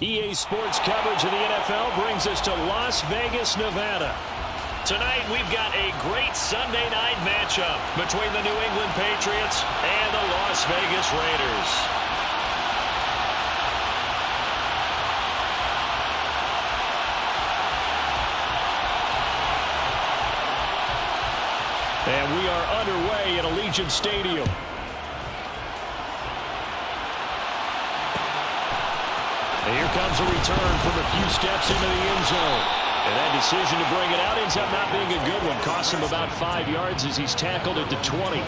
EA Sports coverage of the NFL brings us to Las Vegas, Nevada. Tonight, we've got a great Sunday night matchup between the New England Patriots and the Las Vegas Raiders. And we are underway at Allegiant Stadium. And here comes a return from a few steps into the end zone. And that decision to bring it out ends up not being a good one. Costs him about 5 yards as he's tackled at the 20.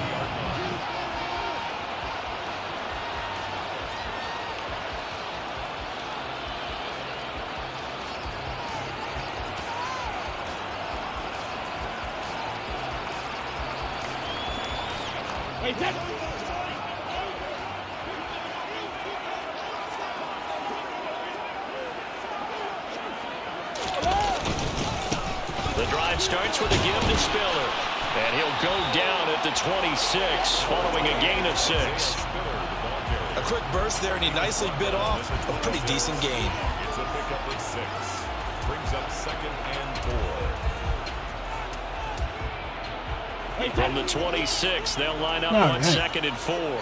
The drive starts with a give to Spiller. And he'll go down at the 26 following a gain of 6. A quick burst there, and he nicely bit off a pretty decent gain. It's a pickup of 6. Brings up 2nd and 4. From the 26, they'll line up on 2nd and 4.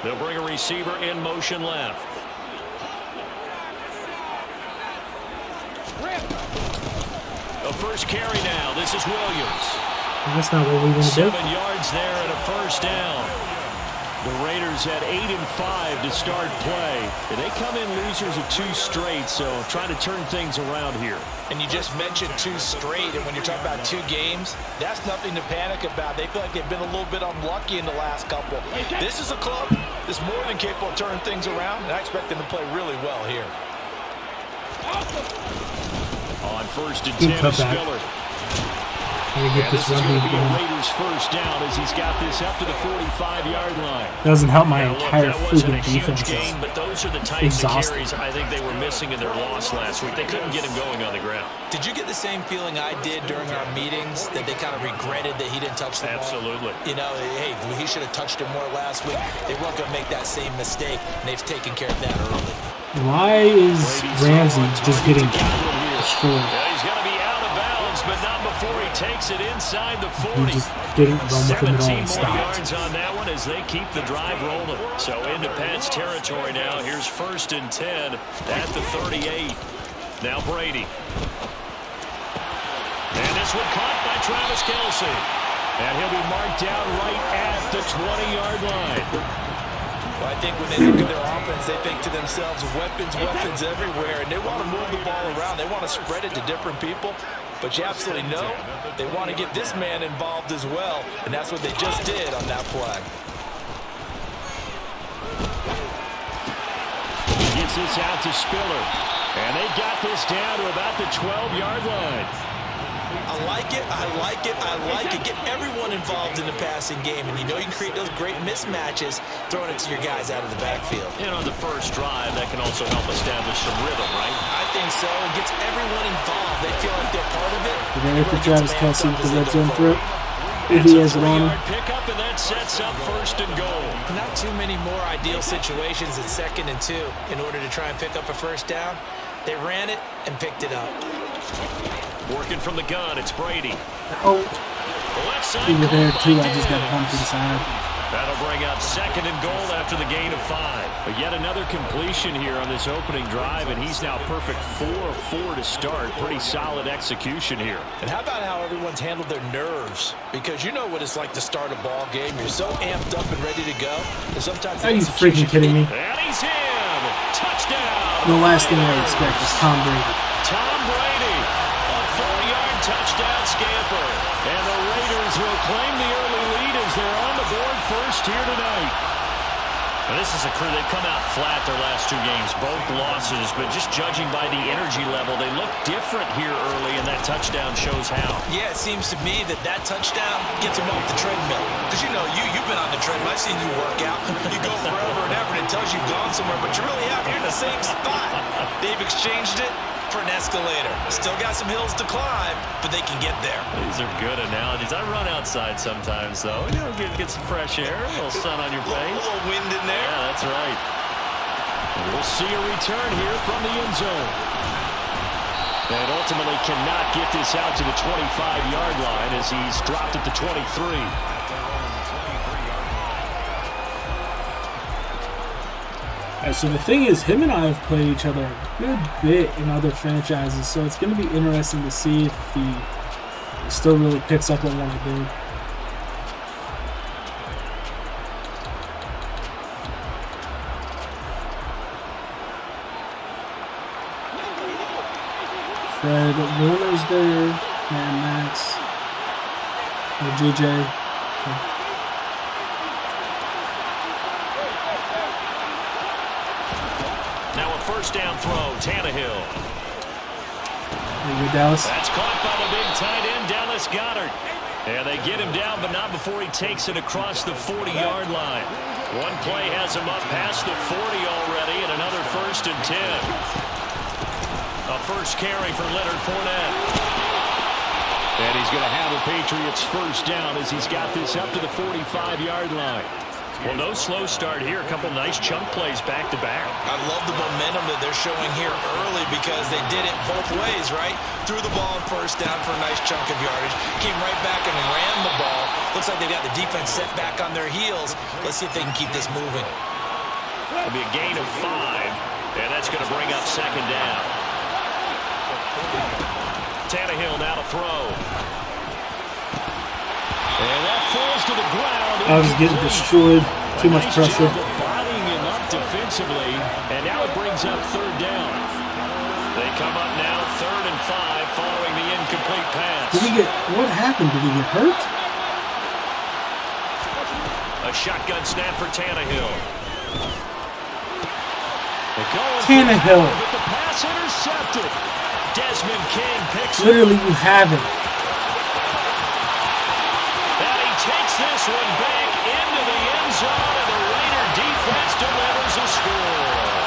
They'll bring a receiver in motion left. A first carry now. This is Williams. That's not what we want to do. 7 yards there and a first down. The Raiders had 8 and 5 to start play. And they come in losers of 2 straight, so trying to turn things around here. And you just mentioned 2 straight, and when you're talking about 2 games, that's nothing to panic about. They feel like they've been a little bit unlucky in the last couple. This is a club that's more than capable of turning things around, and I expect them to play really well here. On 1st and 10, Spiller. And this is going to be a Raiders first down as he's got this up to the 45-yard line. Doesn't help my entire freaking defense. Game, but those are the types of carries I think they were missing in their loss last week. They couldn't get him going on the ground. Did you get the same feeling I did during our meetings, that they kind of regretted that he didn't touch the ball? Absolutely. You know, hey, he should have touched it more last week. They weren't going to make that same mistake, and they've taken care of that early. Why is Ramsey just getting destroyed? Yeah, he's going to be out of bounds, but not before he takes it inside the 40. He just didn't run with him at all 17 and more stopped. yards on that one as they keep the drive rolling. So into Pat's territory now. Here's 1st and 10 at the 38. Now Brady. And this one caught by Travis Kelce. And he'll be marked down right at the 20-yard line. Well, I think when they look at their offense, they think to themselves, weapons everywhere, and they want to move the ball around. They want to spread it to different people, but you absolutely know they want to get this man involved as well, and that's what they just did on that play. He gets this out to Spiller, and they've got this down to about the 12-yard line. I like it. Get everyone involved in the passing game, and you know you can create those great mismatches throwing it to your guys out of the backfield. And on the first drive, that can also help establish some rhythm, right? I think so. It gets everyone involved. They feel like they're part of it. We're going to hit the Travis Kelce with the red zone throw. If he has it on him. Pickup, and that sets up 1st and goal. Not too many more ideal situations at 2nd and 2 in order to try and pick up a first down. They ran it and picked it up. Working from the gun, it's Brady. Oh, Left side he was there too. I in. just got bumped to the side. That'll bring up 2nd and goal after the gain of 5. But yet another completion here on this opening drive, and he's now perfect 4 of 4 to start. Pretty solid execution here. And how about how everyone's handled their nerves? Because you know what it's like to start a ball game. You're so amped up and ready to go. And sometimes Are you freaking kidding me? And he's in. Touchdown. The last thing I expect is Tom Brady. Tom Brady, a 4-yard touchdown scamper. And the Raiders will claim the early lead as they're on the board first here tonight. Now, this is a crew, they've come out flat their last 2 games, both losses, but just judging by the energy level, they look different here early, and that touchdown shows how. Yeah, it seems to me that touchdown gets them off the treadmill. Because, you know, you've been on the treadmill. I've seen you work out. You go forever and ever, and it tells you you've gone somewhere, but you really have. You're in the same spot. They've exchanged it for an escalator. Still got some hills to climb, but they can get there. These are good analogies. I run outside sometimes, though. You know, get some fresh air, a little sun on your face. A little wind in there. Yeah, that's right. And we'll see a return here from the end zone. And ultimately cannot get this out to the 25-yard line as he's dropped at the 23. So the thing is, him and I have played each other a good bit in other franchises, so it's going to be interesting to see if he still really picks up on what I do. Fred Warner's there, and Max, and JJ. First down throw, Tannehill. There you go, Dallas. That's caught by the big tight end, Dallas Goedert. And they get him down, but not before he takes it across the 40-yard line. One play has him up past the 40 already, and another 1st and 10. A first carry for Leonard Fournette. And he's going to have the Patriots first down as he's got this up to the 45-yard line. Well, no slow start here. A couple nice chunk plays back-to-back. I love the momentum that they're showing here early because they did it both ways, right? Threw the ball on first down for a nice chunk of yardage. Came right back and ran the ball. Looks like they've got the defense set back on their heels. Let's see if they can keep this moving. It'll be a gain of 5, and that's going to bring up second down. Tannehill now to throw. And that falls to the ground. I was getting destroyed. Too much pressure. Bodying him up defensively, and now it brings up third down. They come up now 3rd and 5 following the incomplete pass. What happened? Did he get hurt? A shotgun snap for Tannehill. Tannehill. But the pass intercepted. Desmond King picks it. Literally, you have it. Takes this one back into the end zone, and the Raider defense delivers a score.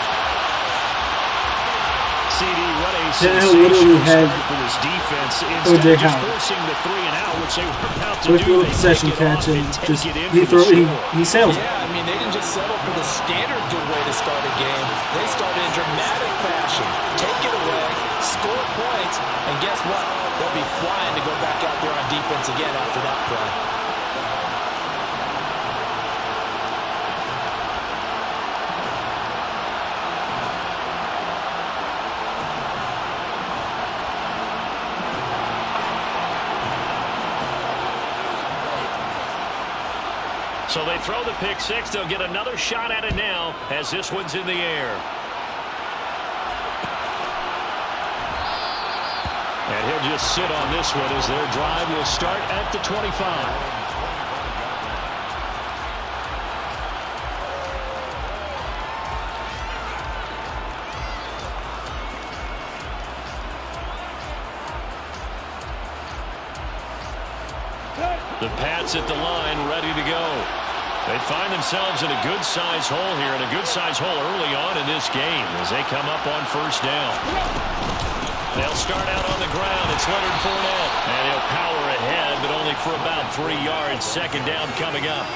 CD, what a sensational start for this defense. Instead of just forcing the 3-and-out, which they were about to do, little possession catch and just he sails. Yeah, I mean, they didn't just settle for the standard good way to start a game. They started in dramatic fashion. Take it away, score points, and guess what? They'll be flying to go back out there on defense again after that play. So they throw the pick six. They'll get another shot at it now as this one's in the air. And he'll just sit on this one as their drive will start at the 25. The Pats at the line, ready to go. They find themselves in a good-sized hole here, and a good-sized hole early on in this game as they come up on first down. They'll start out on the ground. It's Leonard Fournette, and he'll power ahead, but only for about 3 yards. Second down coming up.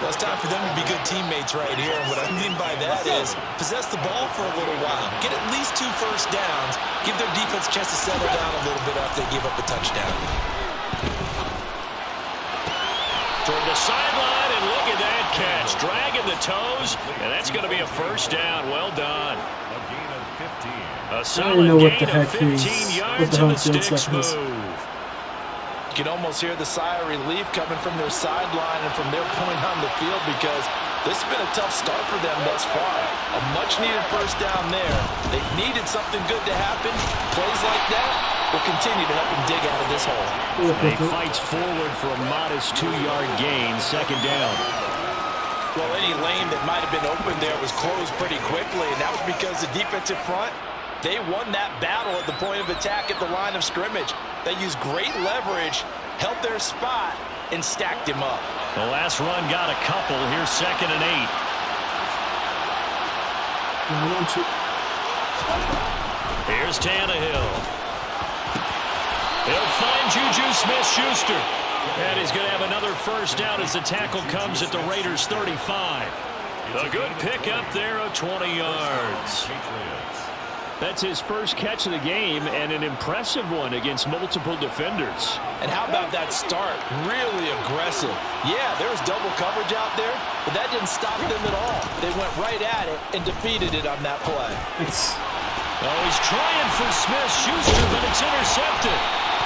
Well, it's time for them to be good teammates right here. And what I mean by that is possess the ball for a little while. Get at least 2 first downs. Give their defense a chance to settle down a little bit after they give up a touchdown. Toward the sideline, and look at that catch. Dragging the toes, and that's going to be a first down. Well done. A gain of 15. A I solid don't know what gain the heck of 15 he's, yards what the in hell the field sticks stuff is. move. You can almost hear the sigh of relief coming from their sideline and from their point on the field because this has been a tough start for them thus far. A much-needed first down there. They needed something good to happen. Plays like that will continue to help them dig out of this hole. He fights forward for a modest 2-yard gain, second down. Well, any lane that might have been open there was closed pretty quickly, and that was because the defensive front, they won that battle at the point of attack at the line of scrimmage. They used great leverage, held their spot, and stacked him up. The last run got a couple. Here's second and 8. Here's Tannehill. He'll find Juju Smith-Schuster. And he's going to have another first down as the tackle comes at the Raiders' 35. A good pickup there of 20 yards. That's his first catch of the game, and an impressive one against multiple defenders. And how about that start? Really aggressive. Yeah, there was double coverage out there, but that didn't stop them at all. They went right at it and defeated it on that play. Oh, he's trying for Smith-Schuster, but it's intercepted.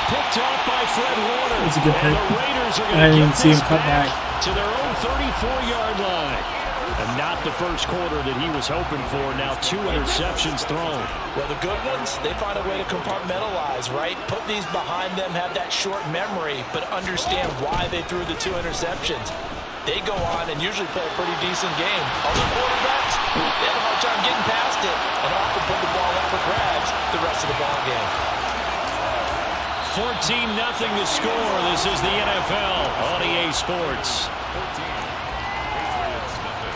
Picked off by Fred Warner. That's a good pick. And the Raiders are going to get see him this cut back to their own 34-yard line. And not the first quarter that he was hoping for. Now 2 interceptions thrown. Well, the good ones, they find a way to compartmentalize, right? Put these behind them, have that short memory, but understand why they threw the 2 interceptions. They go on and usually play a pretty decent game. Other quarterbacks, they have a hard time getting past it and often put the ball up for grabs the rest of the ball game. 14-0 the score. This is the NFL on EA Sports. 14. Patriots nothing.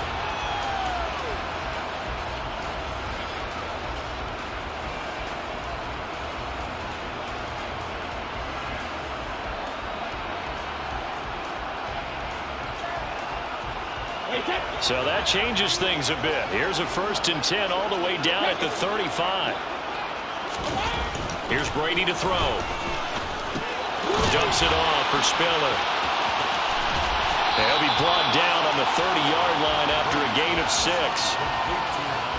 So that changes things a bit. Here's a 1st and 10 all the way down at the 35. Here's Brady to throw. Dumps it off for Spiller. He'll be brought down on the 30-yard line after a gain of 6.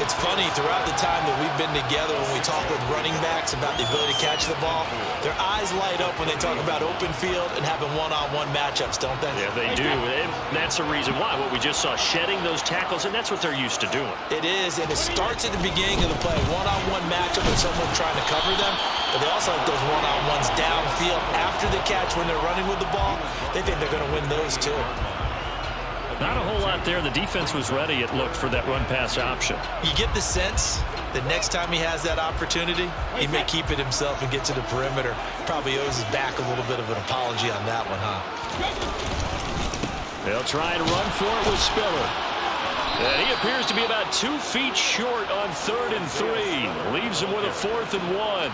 It's funny, throughout the time that we've been together, when we talk with running backs about the ability to catch the ball, their eyes light up when they talk about open field and having one-on-one matchups, don't they? Yeah, they do. And that's the reason why. What we just saw, shedding those tackles, and that's what they're used to doing. It is, and it starts at the beginning of the play. One-on-one matchup with someone trying to cover them, but they also have those one-on-ones downfield after the catch when they're running with the ball. They think they're going to win those too. Not a whole lot there. The defense was ready, it looked, for that run-pass option. You get the sense that next time he has that opportunity, he may keep it himself and get to the perimeter. Probably owes his back a little bit of an apology on that one, huh? They'll try and run for it with Spiller. And he appears to be about 2 feet short on 3rd and 3. Leaves him with a 4th and 1.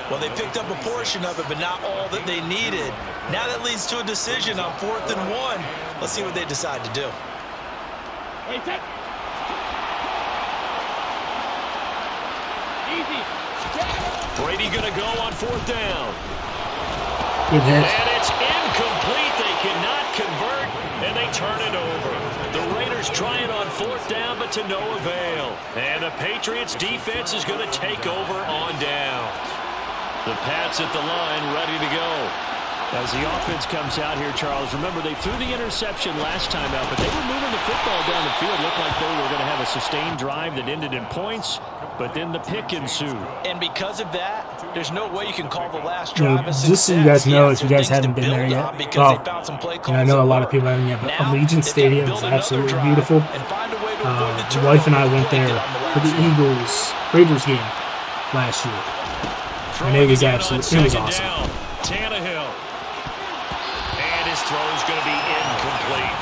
Well, they picked up a portion of it, but not all that they needed. Now that leads to a decision on 4th and 1. Let's see what they decide to do. Brady going to go on 4th down. Good hit. And it's incomplete. They cannot convert, and they turn it over. The Raiders trying on 4th down, but to no avail. And the Patriots defense is going to take over on down. The Pats at the line, ready to go. As the offense comes out here, Charles, remember they threw the interception last time out, but they were moving the football down the field. Looked like they were going to have a sustained drive that ended in points, but then the pick ensued. And because of that, there's no way you can call the last drive a success. Just so you guys know, if you guys haven't been there yet, I know a lot of people haven't yet, but Allegiant Stadium is absolutely beautiful. My wife and I went there for the Raiders game last year. And it was absolutely, it was awesome. Tannehill. And his throw is going to be incomplete.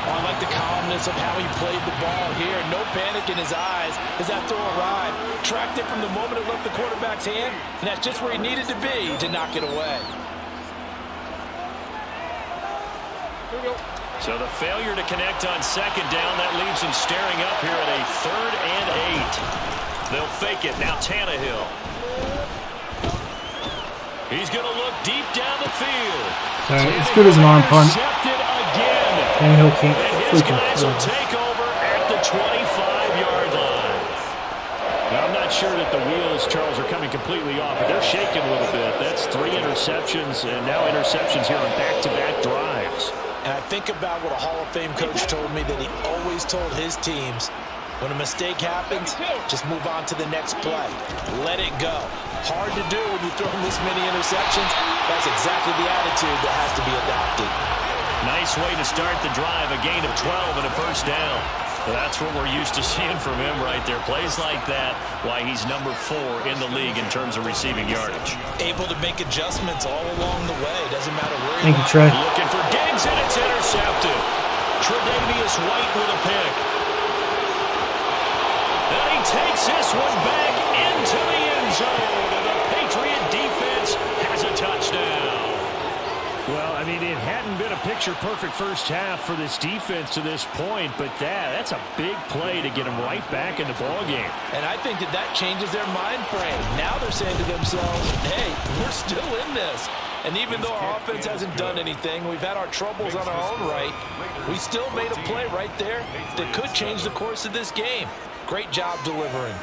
I like the calmness of how he played the ball here. No panic in his eyes as that throw arrived. Tracked it from the moment it left the quarterback's hand, and that's just where he needed to be to knock it away. So the failure to connect on 2nd down, that leaves him staring up here at a 3rd and 8. They'll fake it. Now Tannehill. He's going to look deep down the field. As good as an arm punt. Tannehill can't freaking will take over at the 25-yard line. Now, I'm not sure that the wheels, Charles, are coming completely off, but they're shaking a little bit. That's 3 interceptions, and now interceptions here on back-to-back drives. And I think about what a Hall of Fame coach told me that he always told his teams, when a mistake happens, just move on to the next play. Let it go. Hard to do when you throw this many interceptions. That's exactly the attitude that has to be adopted. Nice way to start the drive, a gain of 12 and a 1st down. That's what we're used to seeing from him right there. Plays like that, why he's number 4 in the league in terms of receiving yardage. Able to make adjustments all along the way. Doesn't matter where Thank you, Trey. Looking for Diggs, and it's intercepted. Tre'Davious White with a pick. And he takes this one back into the end zone, and the Patriot defense has a touchdown. Well, I mean, it hadn't been a picture-perfect first half for this defense to this point, but that's a big play to get them right back in the ballgame. And I think that changes their mind frame. Now they're saying to themselves, hey, we're still in this. And even though our offense hasn't done anything, we've had our troubles on our own right, we still made a play right there that could change the course of this game. Great job delivering.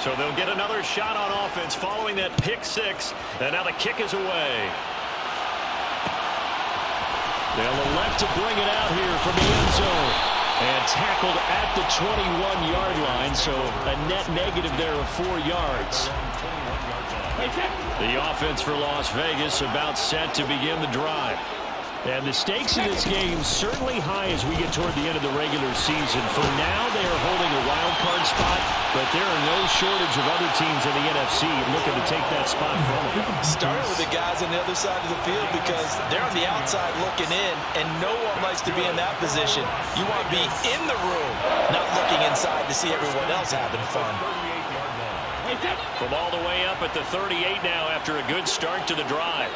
So they'll get another shot on offense following that pick six. And now the kick is away. They'll elect to bring it out here from the end zone. And tackled at the 21-yard line. So a net negative there of 4 yards. The offense for Las Vegas about set to begin the drive. And the stakes in this game certainly high as we get toward the end of the regular season. For now, they are holding a wild card spot, but there are no shortage of other teams in the NFC looking to take that spot from them. Starting with the guys on the other side of the field because they're on the outside looking in, and no one likes to be in that position. You want to be in the room, not looking inside to see everyone else having fun. From all the way up at the 38 now after a good start to the drive.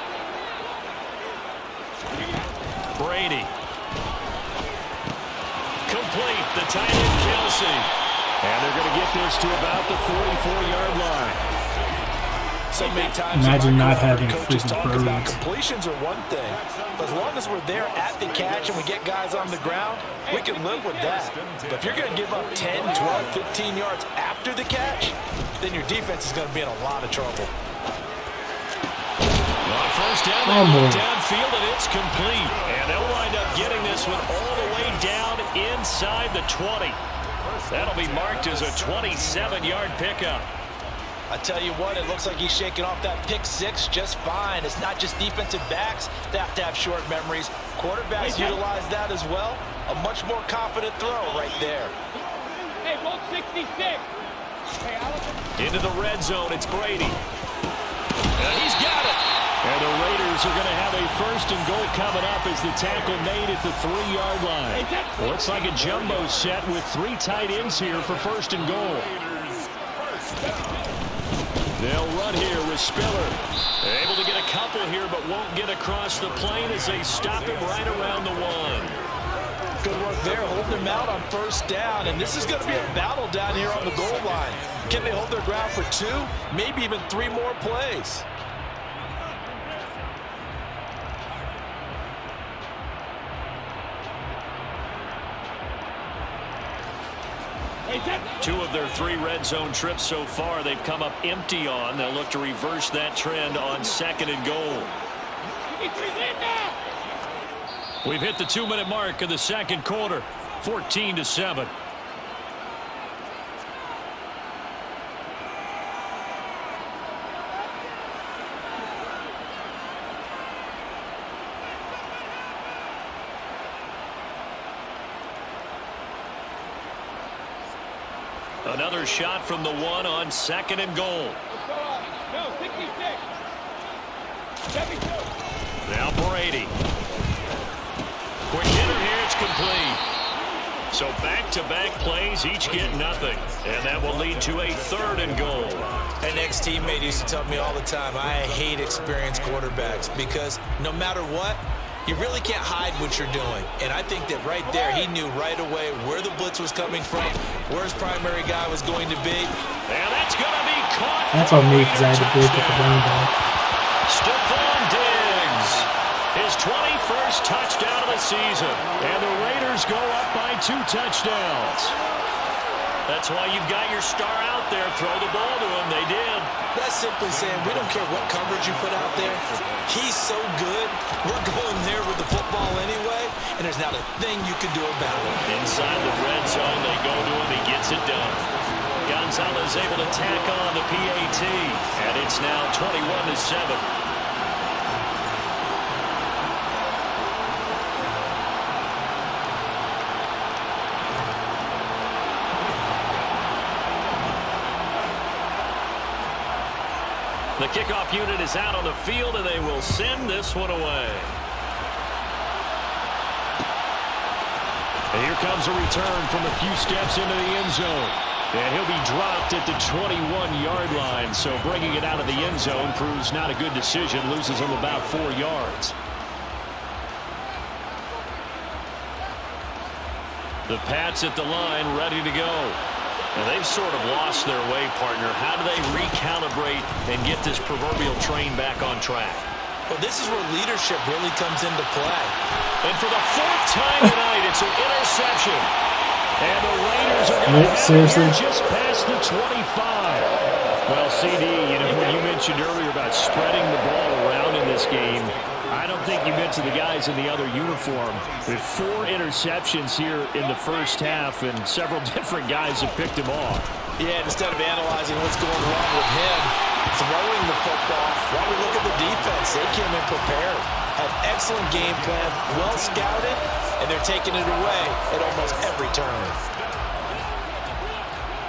Brady. Complete. The tight end, Kelsey. And they're going to get this to about the 44-yard line. So many times imagine not having coaches freaking talk pro about reads. completions are one thing. But as long as we're there at the catch and we get guys on the ground, we can live with that. But if you're going to give up 10, 12, 15 yards after the catch, then your defense is going to be in a lot of trouble. On first down, they look downfield, and it's complete. And they'll wind up getting this one all the way down inside the 20. That'll be marked as a 27-yard pickup. I tell you what, it looks like he's shaking off that pick six just fine. It's not just defensive backs that have to have short memories. Quarterbacks utilize that as well. A much more confident throw right there. Hey, 166. Into the red zone, it's Brady. And he's got it. And the Raiders are going to have a first and goal coming up as the tackle made at the 3-yard line. Looks like a jumbo set with 3 tight ends here for first and goal. They'll run here with Spiller. Able to get a couple here, but won't get across the plane as they stop him right around the 1. Good work there, holding him out on first down. And this is going to be a battle down here on the goal line. Can they hold their ground for 2, maybe even 3 more plays? Two of their 3 red zone trips so far they've come up empty on. They'll look to reverse that trend on second and goal. We've hit the 2-minute mark of the second quarter, 14-7. Another shot from the 1 on second and goal. No, 66. 72. Now Brady. Quick hitter here, it's complete. So back-to-back plays, each get nothing. And that will lead to a 3rd and goal. An ex-teammate used to tell me all the time, I hate experienced quarterbacks because no matter what, you really can't hide what you're doing. And I think that right there, he knew right away where the blitz was coming from, where his primary guy was going to be. And that's going to be caught. That's on me because I had to blitz with the running back. Stephon Diggs, his 21st touchdown of the season. And the Raiders go up by 2 touchdowns. That's why you've got your star out there. Throw the ball to him. They did. That's simply saying we don't care what coverage you put out there. He's so good. We're going there with the football anyway, and there's not a thing you can do about it. Inside the red zone, they go to him. He gets it done. Gonzalez able to tack on the PAT, and it's now 21-7. The kickoff unit is out on the field, and they will send this one away. And here comes a return from a few steps into the end zone. And he'll be dropped at the 21-yard line. So bringing it out of the end zone proves not a good decision. Loses him about 4 yards. The Pats at the line, ready to go. And they've sort of lost their way, partner. How do they recalibrate and get this proverbial train back on track? Well, this is where leadership really comes into play. And for the 4th time tonight, it's an interception. And the Raiders are going to have it just past the 25. Well, CD, when you mentioned earlier about spreading the ball around in this game, I don't think you mentioned the guys in the other uniform. With 4 interceptions here in the first half, and several different guys have picked him off. Yeah, instead of analyzing what's going wrong with him, throwing the football, while we look at the defense, they came in prepared. Had excellent game plan, well scouted, and they're taking it away at almost every turn.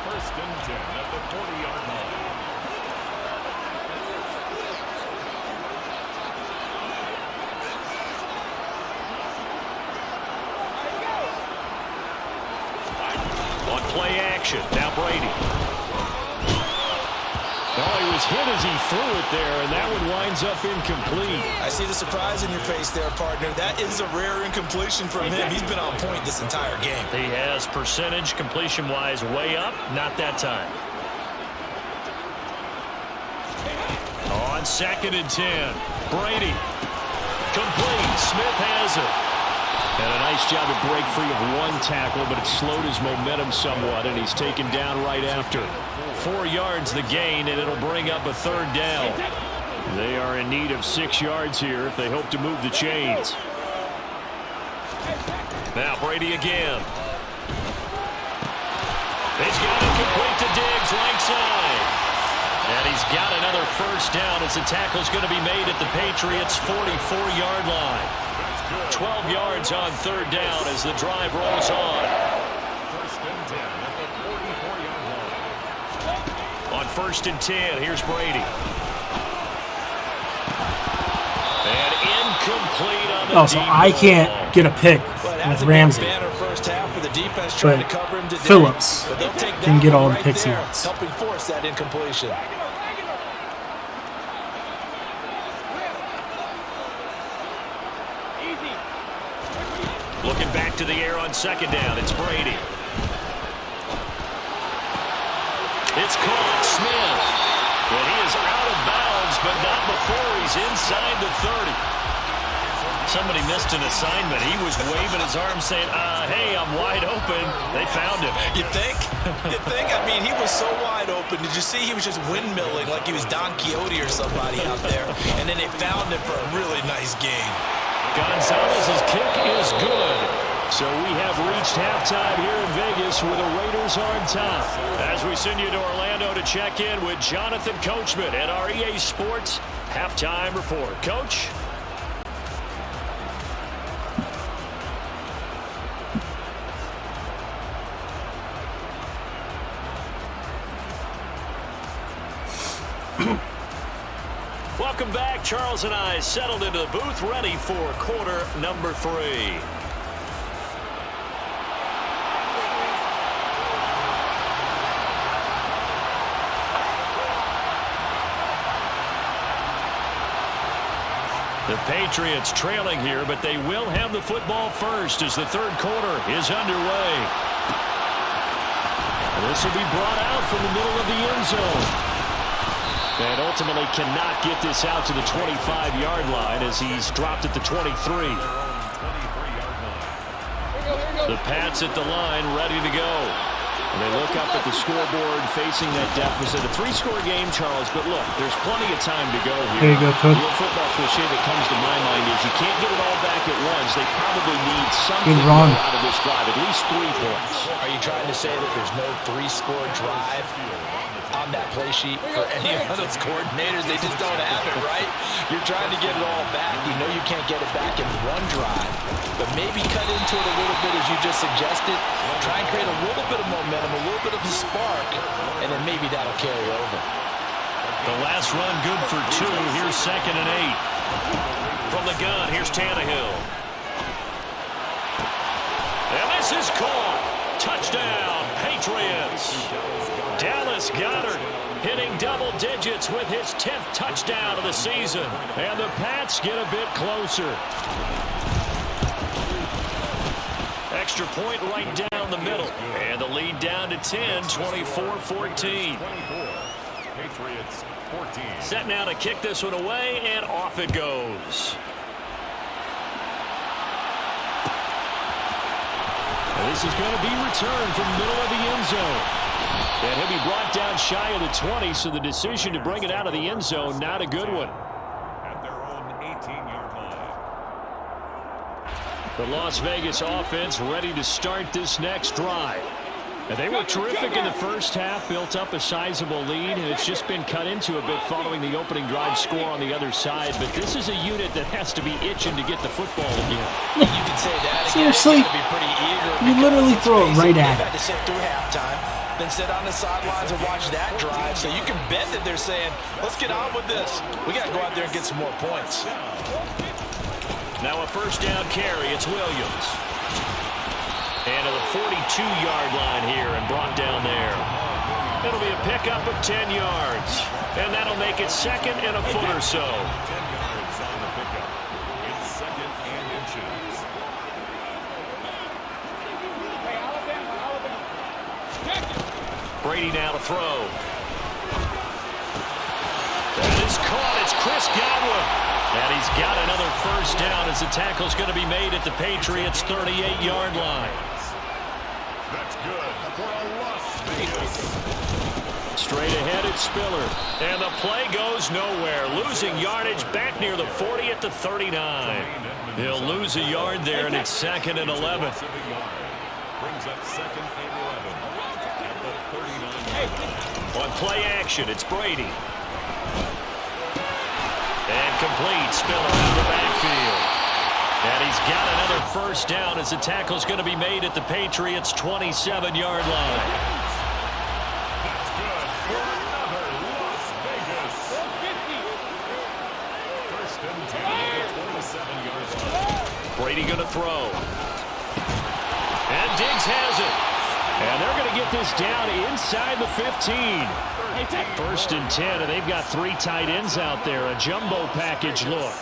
First and 10 at the 40-yard line. On play action, now Brady. Oh, he was hit as he threw it there, and that one winds up incomplete. I see the surprise in your face there, partner. That is a rare incompletion from him. He's been on point this entire game. He has percentage completion-wise way up. Not that time. On 2nd and 10, Brady. Complete. Smith has it. And a nice job to break free of 1 tackle, but it slowed his momentum somewhat, and he's taken down right after. 4 yards the gain, and it'll bring up a 3rd down. They are in need of 6 yards here if they hope to move the chains. Now Brady again. He's got it complete to Diggs, right side. And he's got another 1st down as the tackle's going to be made at the Patriots' 44-yard line. 12 yards on 3rd down as the drive rolls on. First and 10 at the 44-yard line. On 1st and 10, here's Brady. And incomplete on the Oh, so I can't get a pick with Ramsey. But Phillips can get all the picks he wants. Helping force that incompletion. Looking back to the air on 2nd down, it's Brady. It's caught, Smith. And he is out of bounds, but not before he's inside the 30. Somebody missed an assignment. He was waving his arm saying, hey, I'm wide open. They found him. You think? You think? I mean, he was so wide open. Did you see he was just windmilling like he was Don Quixote or somebody out there? And then they found him for a really nice game. Gonzalez's kick is good. So we have reached halftime here in Vegas where the Raiders are on top. As we send you to Orlando to check in with Jonathan Coachman at our EA Sports Halftime Report. Coach? Welcome back. Charles and I settled into the booth, ready for quarter number 3. The Patriots trailing here, but they will have the football first as the 3rd quarter is underway. This will be brought out from the middle of the end zone. And ultimately cannot get this out to the 25-yard line as he's dropped at the 23. The Pats at the line, ready to go. And they look up at the scoreboard facing that deficit. A 3-score game, Charles, but look, there's plenty of time to go here. There you go, Coach. The football cliche that comes to my mind is you can't get it all back at once. They probably need something out of this drive, at least 3 points. Are you trying to say that there's no 3-score drive on that play sheet for any of those coordinators? They just don't have it, right? You're trying to get it all back. You know you can't get it back in 1 drive, but maybe cut into it a little bit as you just suggested. Try and create a little bit of momentum, a little bit of a spark, and then maybe that'll carry over. The last run good for 2. Here's 2nd and 8. From the gun, here's Tannehill. And this is caught. Touchdown, Patriots. Patriots. Dallas Goedert hitting double digits with his 10th touchdown of the season. And the Pats get a bit closer. Extra point right down the middle. And the lead down to 10, 24-14. Patriots 14. Set now to kick this one away, and off it goes. And this is going to be returned from the middle of the end zone. And he'll be brought down shy of the 20, so the decision to bring it out of the end zone, not a good one. At their own 18-yard line. The Las Vegas offense ready to start this next drive. And they were terrific in the first half, built up a sizable lead, and it's just been cut into a bit following the opening drive score on the other side. But this is a unit that has to be itching to get the football again. You can say that. Seriously? Be pretty eager You literally throw it right at They've it. had to sit through halftime, then sit on the sidelines and watch that drive. So you can bet that they're saying, let's get on with this. We got to go out there and get some more points. Now a first down carry. It's Williams. And to the 42-yard line here and brought down there. It'll be a pickup of 10 yards. And that'll make it second and a foot or so. 10 yards on the pickup. It's second and inches. Brady now to throw. That is caught. It's Chris Godwin. And he's got another first down as the tackle's going to be made at the Patriots' 38-yard line. That's good for a Las Vegas. Straight ahead, it's Spiller. And the play goes nowhere. Losing yardage back near the 40 at the 39. He'll lose a yard there, and it's second and 11. Brings up second and 11 at the 39-yard line. On play action, it's Brady. And complete. Spiller out of the backfield. And he's got another first down as the tackle's going to be made at the Patriots' 27-yard line. That's good for another Las Vegas. First and 10 at the 27-yard line. Brady going to throw. And Diggs has it. And they're going to get this down inside the 15. First and 10, and they've got three tight ends out there. A jumbo package look.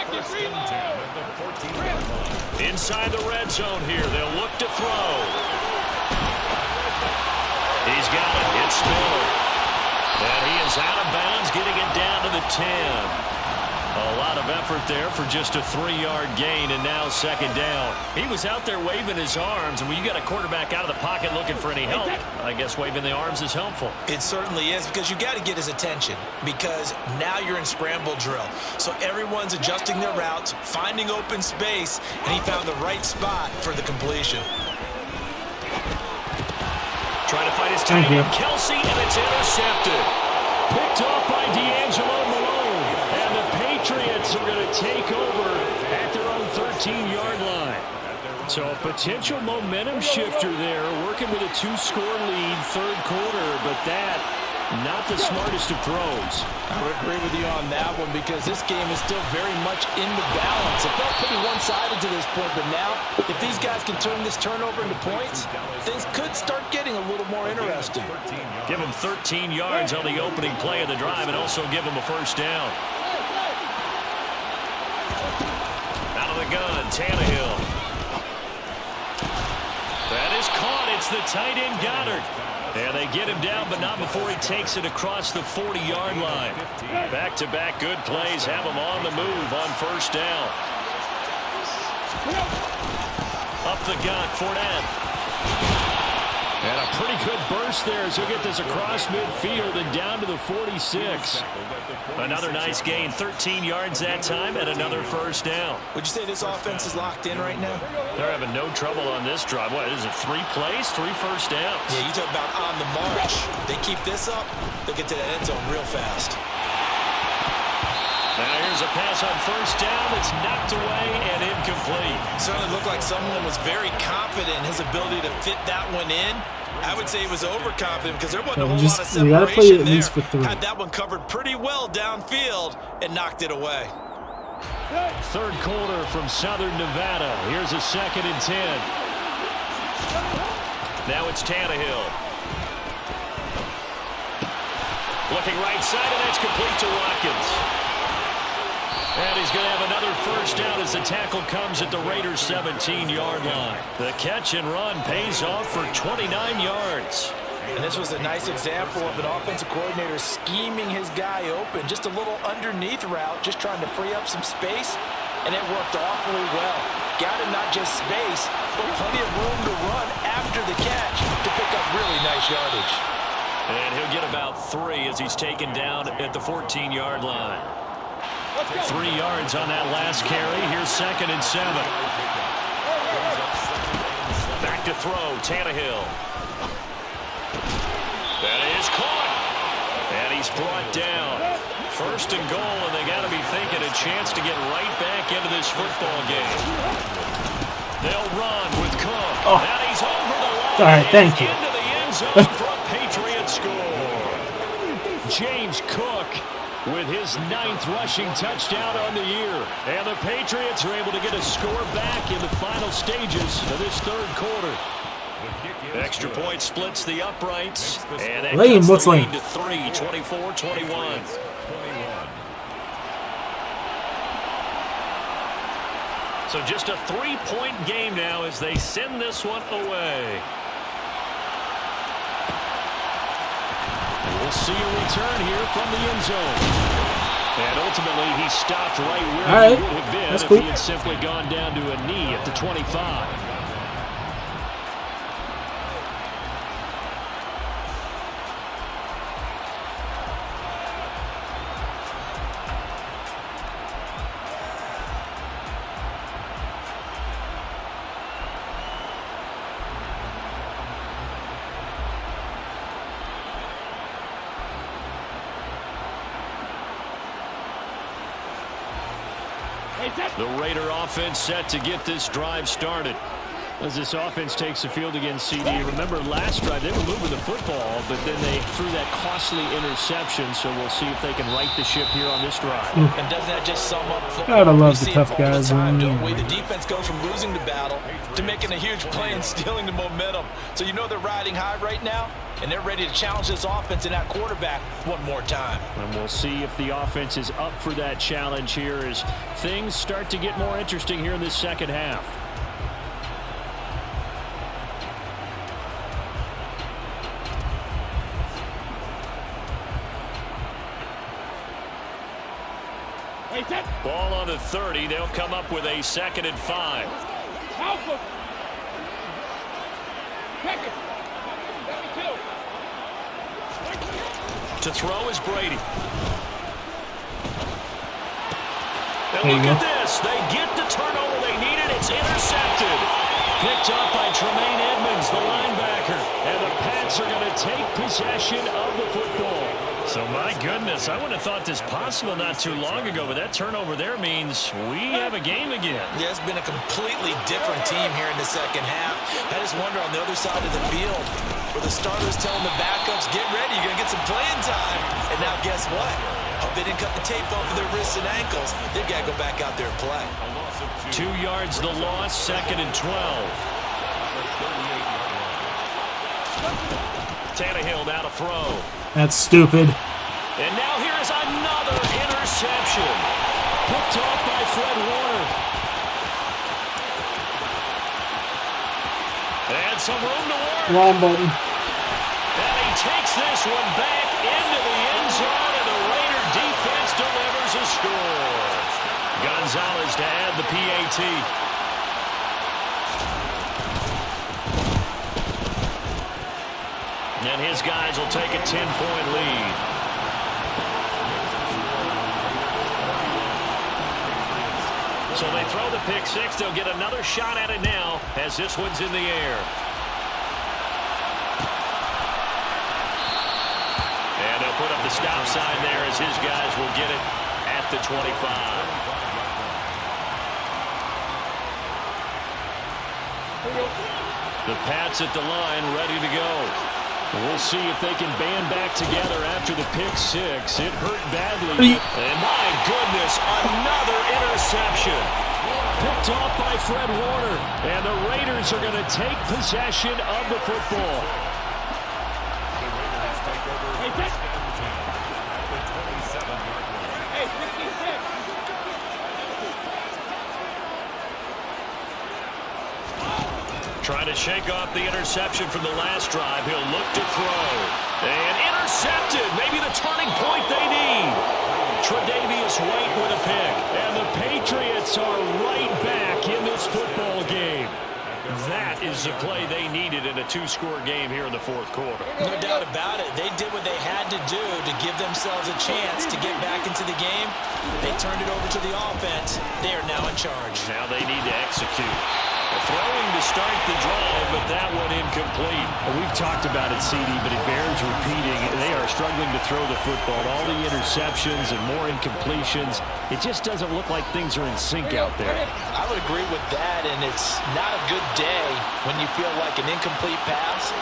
First and 10 at the 14-yard line. Inside the red zone here. They'll look to throw. He's got it. It's Spiller. And he is out of bounds, getting it down to the 10. A lot of effort there for just a 3-yard gain, and now second down. He was out there waving his arms, and when you got a quarterback out of the pocket looking for any help, I guess waving the arms is helpful. It certainly is, because you got to get his attention, because now you're in scramble drill. So everyone's adjusting their routes, finding open space, and he found the right spot for the completion. Trying to fight his tight end, Kelsey, and it's intercepted. Picked off by D'Angelo Malone. And the Patriots are going to take over at their own 13-yard line. So a potential momentum shifter there, working with a 2-score lead, third quarter, but that, not the smartest of throws. I would agree with you on that one, because this game is still very much in the balance. It felt pretty one-sided to this point, but now, if these guys can turn this turnover into points, things could start getting a little more interesting. Give them 13 yards on the opening play of the drive and also give them a first down. Out of the gun, Tannehill. That is caught. It's the tight end, Goddard. And they get him down, but not before he takes it across the 40-yard line. Back-to-back good plays have him on the move on first down. Up the gut, Fournette. And a pretty good burst there as he'll get this across midfield and down to the 46. Another nice gain, 13 yards that time, and another first down. Would you say this offense is locked in right now? They're having no trouble on this drive. What is it, 3 plays, 3 first downs? Yeah, you talk about on the march. They keep this up, they'll get to that end zone real fast. Now here's a pass on first down that's knocked away and incomplete. Certainly looked like someone was very confident in his ability to fit that one in. I would say he was overconfident, because there wasn't a whole lot of separation gotta play at there. least for 3. Had that one covered pretty well downfield and knocked it away. Third quarter from Southern Nevada. Here's a second and 10. Now it's Tannehill. Looking right side, and that's complete to Watkins. And he's going to have another first down as the tackle comes at the Raiders' 17-yard line. The catch and run pays off for 29 yards. And this was a nice example of an offensive coordinator scheming his guy open. Just a little underneath route, just trying to free up some space, and it worked awfully well. Got him not just space, but plenty of room to run after the catch to pick up really nice yardage. And he'll get about 3 as he's taken down at the 14-yard line. 3 yards on that last carry. Here's 2nd and 7. Back to throw, Tannehill. That is caught. And he's brought down. 1st and goal, and they got to be thinking a chance to get right back into this football game. They'll run with Cook. Oh. And he's over the line. All right, thank you. Into the end zone for a Patriot score. James Cook with his 9th rushing touchdown on the year. And the Patriots are able to get a score back in the final stages of this 3rd quarter. Extra point splits the uprights. And that Lane, cuts what's the lead Lane? to 3, 24-21. So just a 3-point game now as they send this one away. We'll see a return here from the end zone. And ultimately, he stopped right where he would have been if he had simply gone down to a knee at the 25. The Raider offense set to get this drive started. As this offense takes the field against CD, remember last drive they were moving the football, but then they threw that costly interception, so we'll see if they can right the ship here on this drive. And doesn't that just sum up football? Gotta love the tough guys. Don't we? The defense goes from losing the battle to making a huge play and stealing the momentum. So you know they're riding high right now, and they're ready to challenge this offense and that quarterback one more time. And we'll see if the offense is up for that challenge here as things start to get more interesting here in this second half. Ball on the 30. They'll come up with a 2nd and 5. Alpha. Second. To throw is Brady. And There you look go. at this. They get the turnover they needed. It's intercepted. Picked up by Tremaine Edmonds, the linebacker. And the Pats are going to take possession of the football. So, my goodness, I wouldn't have thought this possible not too long ago, but that turnover there means we have a game again. Yeah, it's been a completely different team here in the second half. I just wonder on the other side of the field where the starters telling the backups, get ready, you're going to get some playing time. And now guess what? Hope they didn't cut the tape off of their wrists and ankles. They've got to go back out there and play. 2 yards the loss, 2nd and 12. Tannehill now to throw. That's stupid. And now here's another interception. Picked off by Fred Warner. And some room to work. Wrong button. And he takes this one back into the end zone, and the Raider defense delivers a score. Gonzalez to add the PAT. And his guys will take a 10-point lead. So they throw the pick six. They'll get another shot at it now as this one's in the air. And they'll put up the stop sign there as his guys will get it at the 25. The Pats at the line, ready to go. We'll see if they can band back together after the pick six. It hurt badly. And my goodness, another interception. Picked off by Fred Warner. And the Raiders are going to take possession of the football. The Raiders take over first and 10 at the 27-yard line. Hey, 56. Trying to shake off the interception from the last drive. He'll look to throw. And intercepted. Maybe the turning point they need. Tre'Davious White with a pick. And the Patriots are right back in this football game. That is the play they needed in a two-score game here in the fourth quarter. No doubt about it. They did what they had to do to give themselves a chance to get back into the game. They turned it over to the offense. They are now in charge. Now they need to execute. Throwing to start the drive, but that one incomplete. We've talked about it, CD, but it bears repeating. They are struggling to throw the football. All the interceptions and more incompletions. It just doesn't look like things are in sync out there. I would agree with that, and it's not a good day when you feel like an incomplete pass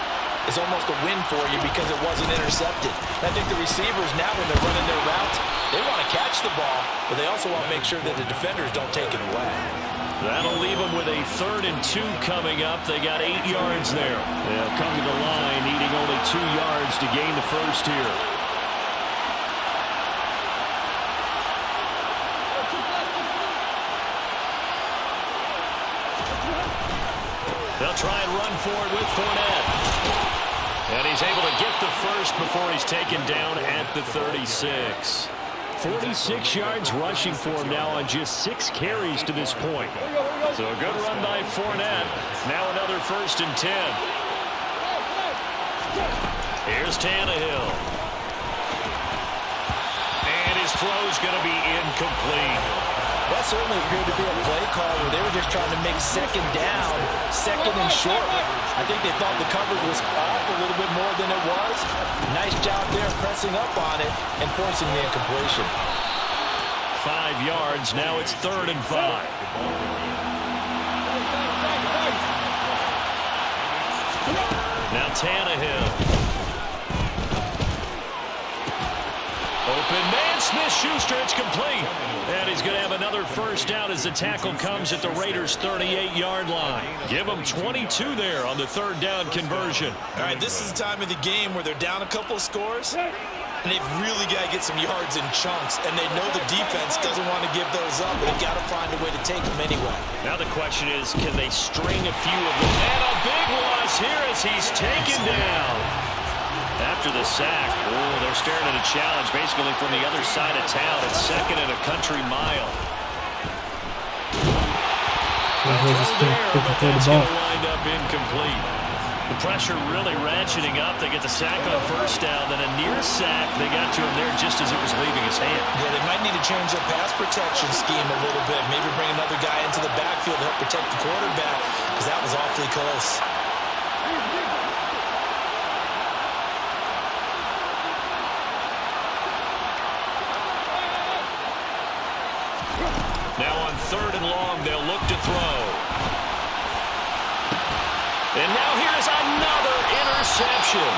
is almost a win for you because it wasn't intercepted. I think the receivers now, when they're running their routes, they want to catch the ball, but they also want to make sure that the defenders don't take it away. That'll leave them with a 3rd and 2 coming up. They got 8 yards there. They'll come to the line, needing only 2 yards to gain the first here. They'll try and run for it with Fournette. And he's able to get the first before he's taken down at the 36. 46 yards rushing for him now on just 6 carries to this point. So a good run by Fournette. Now another 1st and 10. Here's Tannehill. And his throw's going to be incomplete. That certainly appeared to be a play call where they were just trying to make 2nd down, 2nd and short. I think they thought the coverage was off a little bit more than it was. Nice job there pressing up on it and forcing the incompletion. 5 yards. Now it's 3rd and 5. Now Tannehill. Open man, Smith-Schuster, it's complete. And he's going to have another first down as the tackle comes at the Raiders' 38-yard line. Give them 22 there on the 3rd down conversion. All right, this is the time of the game where they're down a couple of scores, and they've really got to get some yards in chunks, and they know the defense doesn't want to give those up, but they've got to find a way to take them anyway. Now the question is, can they string a few of them? And a big loss here as he's taken down. After the sack, they're staring at a challenge basically from the other side of town. It's 2nd and a country mile. But that's going to wind up incomplete. The pressure really ratcheting up. They get the sack on 1st down, then a near sack. They got to him there just as it was leaving his hand. Yeah, they might need to change their pass protection scheme a little bit. Maybe bring another guy into the backfield to help protect the quarterback, because that was awfully close. Now on 3rd and long, they'll look to throw. And now here's another interception.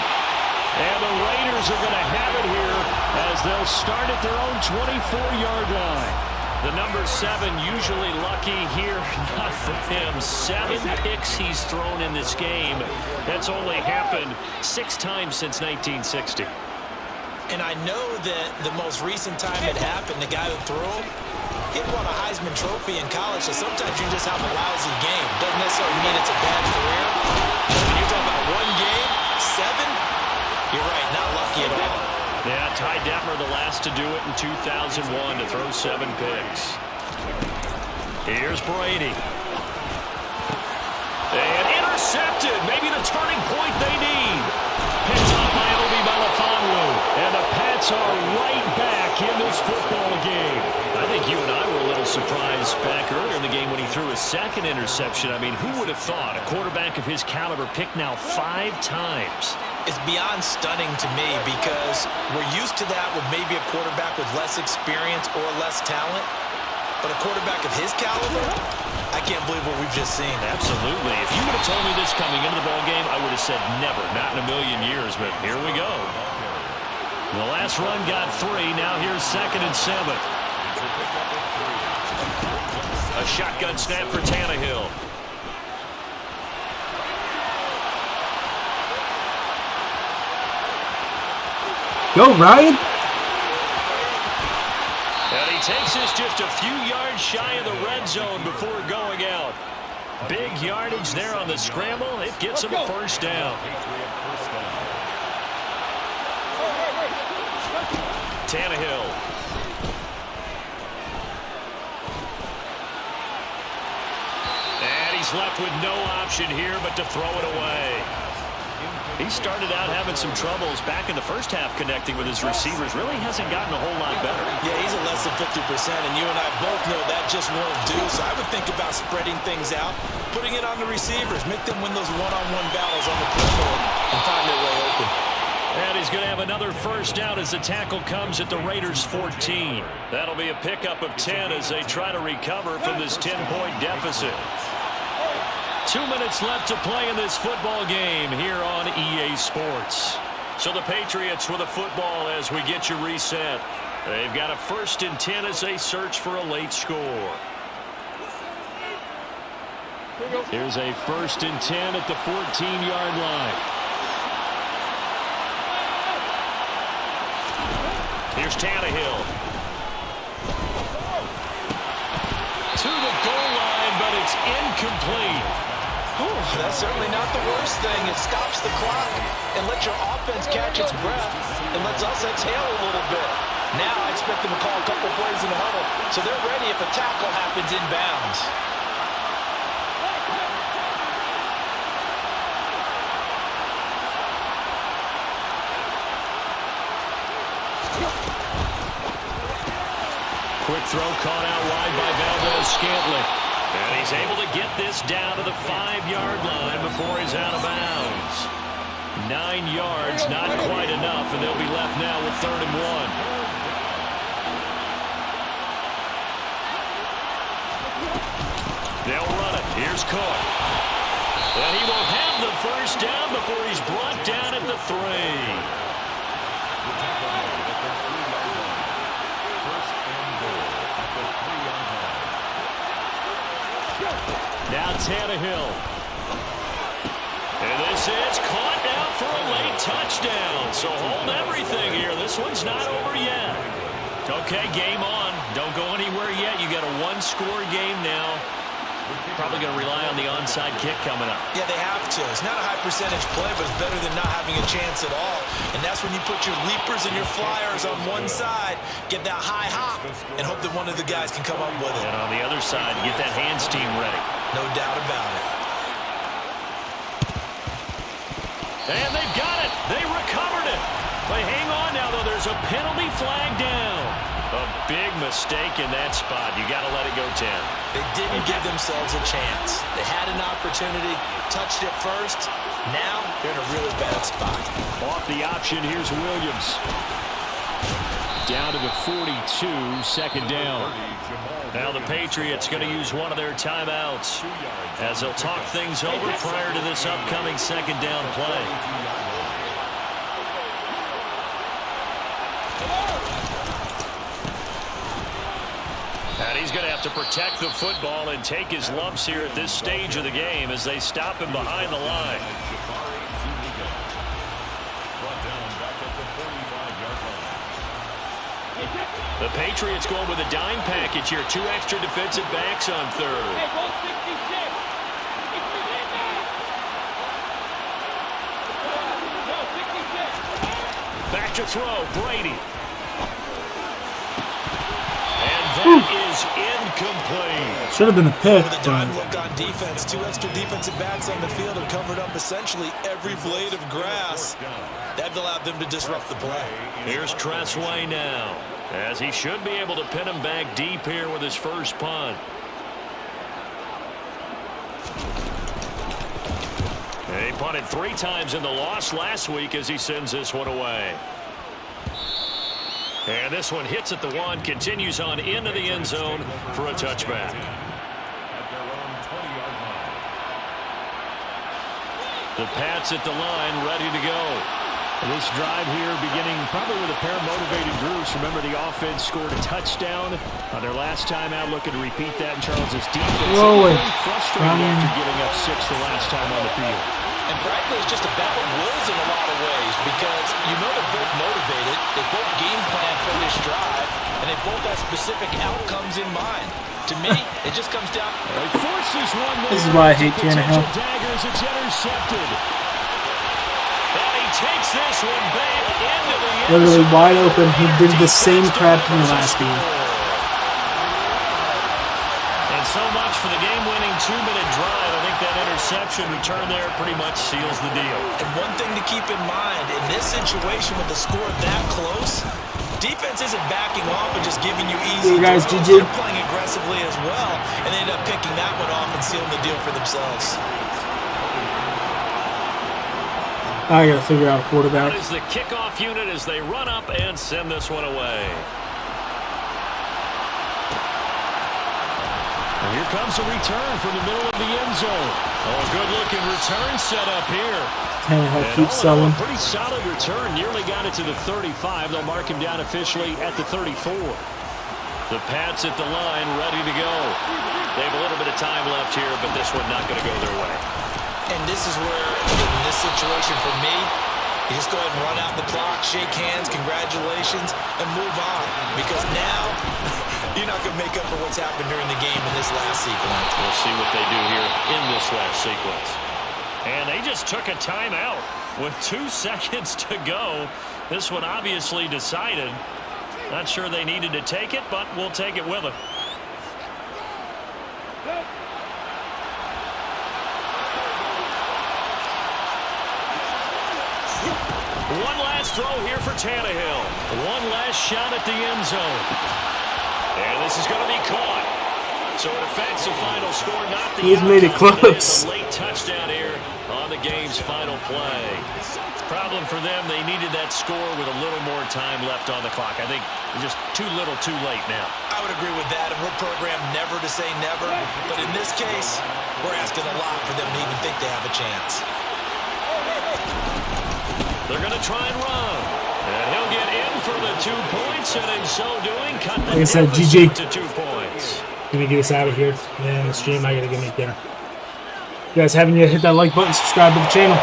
And the Raiders are going to have it here as they'll start at their own 24-yard line. The number 7 usually lucky here. Not for him. 7 picks he's thrown in this game. That's only happened 6 times since 1960. And I know that the most recent time it happened, the guy who threw him, he won a Heisman Trophy in college, so sometimes you just have a lousy game. Doesn't necessarily mean it's a bad career. When you're talking about 1 game, 7, you're right, not lucky at all. Yeah, Ty Detmer, the last to do it in 2001, to throw 7 picks. Here's Brady. And intercepted. Maybe the turning point they need. Picked up by Obi Melifonwu. And the Pats are right back in this football game. I think you and I were a little surprised back earlier in the game when he threw his 2nd interception. I mean, who would have thought a quarterback of his caliber picked now 5 times? It's beyond stunning to me because we're used to that with maybe a quarterback with less experience or less talent. But a quarterback of his caliber, I can't believe what we've just seen. Absolutely. If you would have told me this coming into the ballgame, I would have said never, not in a million years. But here we go. The last run got 3. Now here's 2nd and 7. A shotgun snap for Tannehill. Go, Ryan. And he takes this just a few yards shy of the red zone before going out. Big yardage there on the scramble. It gets him a first down. Tannehill. And he's left with no option here but to throw it away. He started out having some troubles back in the first half connecting with his receivers. Really hasn't gotten a whole lot better. Yeah, he's at less than 50%, and you and I both know that just won't do. So I would think about spreading things out, putting it on the receivers, make them win those one-on-one battles on the perimeter and find their way open. And he's going to have another first down as the tackle comes at the Raiders' 14. That'll be a pickup of 10 as they try to recover from this 10-point deficit. 2 minutes left to play in this football game here on EA Sports. So the Patriots with a football as we get you reset. They've got a 1st and 10 as they search for a late score. Here's a 1st and 10 at the 14-yard line. Here's Tannehill. To the goal line, but it's incomplete. That's certainly not the worst thing. It stops the clock and lets your offense catch its breath and lets us exhale a little bit. Now I expect them to call a couple plays in the huddle, so they're ready if a tackle happens inbounds. Quick throw caught out wide by Valdez-Scantling. And he's able to get this down to the 5-yard line before he's out of bounds. 9 yards, not quite enough, and they'll be left now with 3rd and 1. They'll run it. Here's Cook. And he will have the first down before he's brought down at the 3. Now Tannehill. And this is caught now for a late touchdown. So hold everything here. This one's not over yet. Okay, game on. Don't go anywhere yet. You got a 1-score game now. Probably going to rely on the onside kick coming up. Yeah, they have to. It's not a high percentage play, but it's better than not having a chance at all. And that's when you put your leapers and your flyers on one side, get that high hop, and hope that one of the guys can come up with it. And on the other side, get that hands team ready. No doubt about it. And they've got it. They recovered it. But hang on now, though. There's a penalty flag down. A big mistake in that spot. You got to let it go, 10. They didn't give themselves a chance. They had an opportunity, touched it first. Now they're in a really bad spot. Off the option, here's Williams. Down to the 42, 2nd down. Now the Patriots going to use one of their timeouts as they'll talk things over prior to this upcoming 2nd down play. And he's going to have to protect the football and take his lumps here at this stage of the game as they stop him behind the line. The Patriots going with a dime package here. 2 extra defensive backs on 3rd. Hey, ball 66. No, 66. Back to throw, Brady. And that is incomplete. Should have been a pick. With a dime look on defense, 2 extra defensive backs on the field have covered up essentially every blade of grass. That allowed them to disrupt the play. Here's Tressway now, as he should be able to pin him back deep here with his first punt. He punted 3 times in the loss last week as he sends this one away. And this one hits at the 1, continues on into the end zone for a touchback. The Pats at the line, ready to go. This drive here beginning probably with a pair of motivated groups. Remember, the offense scored a touchdown on their last time out. Looking to repeat that in Charles's defense. Whoa, frustrated after giving up 6 the last time on the field. And frankly, it's just a battle of wills in a lot of ways because you know they're both motivated. They both game plan for this drive, and they both have specific outcomes in mind. To me, it just comes down. He forces one there. This is why I hate Tannehill. Daggers, it's intercepted. And he takes this one back into the end. Literally wide open. He did the same crap to me last game. And so much for the game-winning 2-minute drive. I think that interception return there pretty much seals the deal. And one thing to keep in mind, in this situation with the score that close, defense isn't backing off and just giving you easy guys, throws. GG. They're playing aggressively as well, and they end up picking that one off and sealing the deal for themselves. I gotta figure out a quarterback. That is the kickoff unit as they run up and send this one away. And here comes a return from the middle of the end zone. Oh, good-looking return set up here. Tannehill keeps selling. Pretty solid return. Nearly got it to the 35. They'll mark him down officially at the 34. The Pats at the line, ready to go. They have a little bit of time left here, but this one not going to go their way. And this is where, in this situation for me, you just go ahead and run out the clock, shake hands, congratulations, and move on. Because now, you're not going to make up for what's happened during the game in this last sequence. We'll see what they do here in this last sequence. And they just took a timeout with 2 seconds to go. This one obviously decided. Not sure they needed to take it, but we'll take it with them. One last throw here for Tannehill. One last shot at the end zone. And this is going to be caught. So an offensive final score, not the He's made it close. A late touchdown here on the game's final play. Problem for them, they needed that score with a little more time left on the clock. I think just too little too late now. I would agree with that, and we're programmed never to say never. But in this case, we're asking a lot for them to even think they have a chance. They're going to try and run. And he'll get in for the 2 points, and in so doing, cut the Like I said, deficit GG. to 2 points. Gonna get us out of here. Yeah, the stream, I gotta go make dinner. You guys haven't yet, hit that like button, subscribe to the channel.